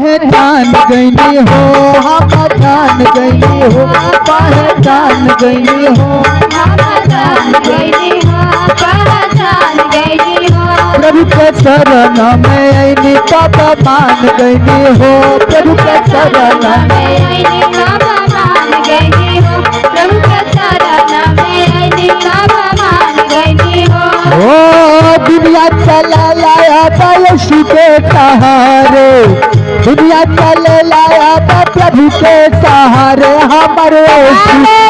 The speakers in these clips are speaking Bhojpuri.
पहचान गई हो, हम जान गई हो, पहचान गई हो, पहचान गई हो, पहचान गई हो। प्रभु के शरण में आईनी तब मान गई हो, प्रभु के शरण में आईनी तब मान गई हो, प्रभु के शरण में आईनी तब मान गई हो। ओ दुनिया चला लाया था यीशु के सहारे, दुनिया चले लाया था प्रभु के सहारे, हमारे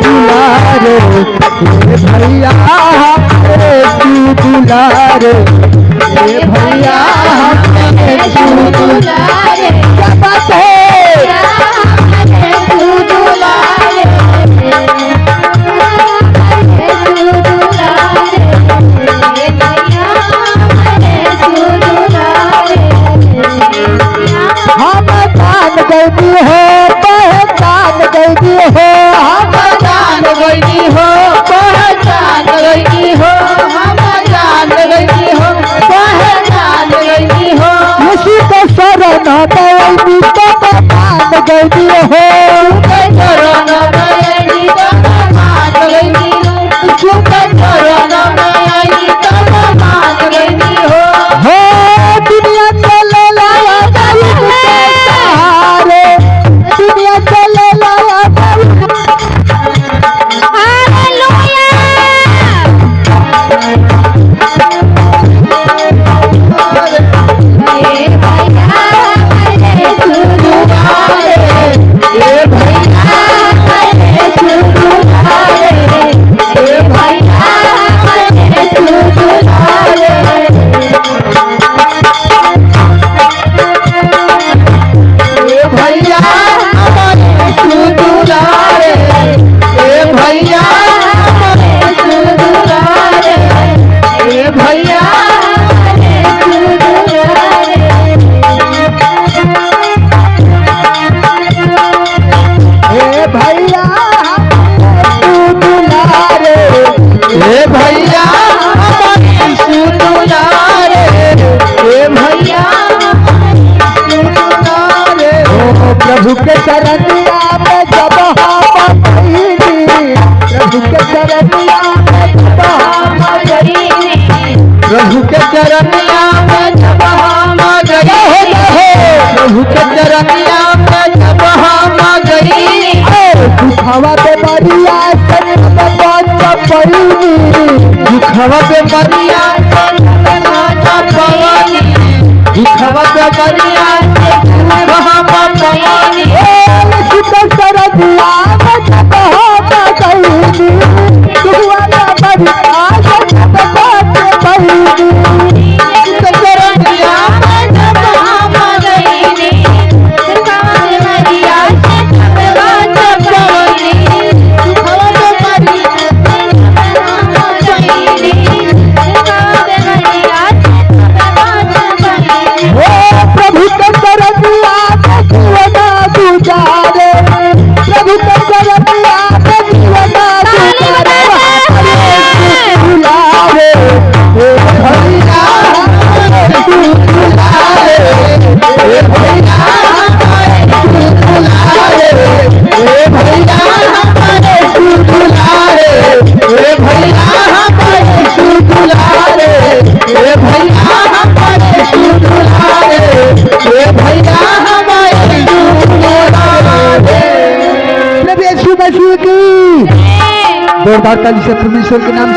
दुलारे भैया, हमारे दुलारे भैया, हमारे दुलारे। क्या बात है, पहचान गई हो, हम जान गई हो, पहचान गई हो, हम जान गई हो, पहचान गई हो। यीशु के शरण में आईनी तब मान गई हो, के शरण में आईनी तब मान गई हो, यीशु के शरण में आईनी तब मान गई हो। हो दुनिया चले लाया यीशु के सहारे, दुनिया चले लाया प्रभु के शरणिया में जब हम गईनी, प्रभु के शरणिया में जब हम गईनी, प्रभु के शरणिया में जब हम गईनी, प्रभु के शरणिया में जब हम गईनी। दुखवा पे मरिया से बच पईनी, दुखवा पे मरिया से बच पईनी, दुखवा पे मरिया से हम पईनी। यीशु के शरणिया में जब हम गईनी, दुखवा पे मरिया से बच पईनी, यीशु के शरणिया में जब हम गईनी, दुखवा पे मरिया से बच पईनी, दुखवा पे मरिया से बच पईनी, दुखवा पे मरिया से बच पईनी। ओ प्रभु के शरणिया में जीवन गुजारे, प्रभु के शरणिया में जीवन गुजारे, दुलारे भैया, दुलारे भैया, दुलारे भैया, हमारे दुलारे भैया, हमारे दुलारे भैया, हमारे दुलारे भैया, हमारे दुलारे। प्रभु यीशु मसीह की जोरदार ताली से परमेश्वर के नाम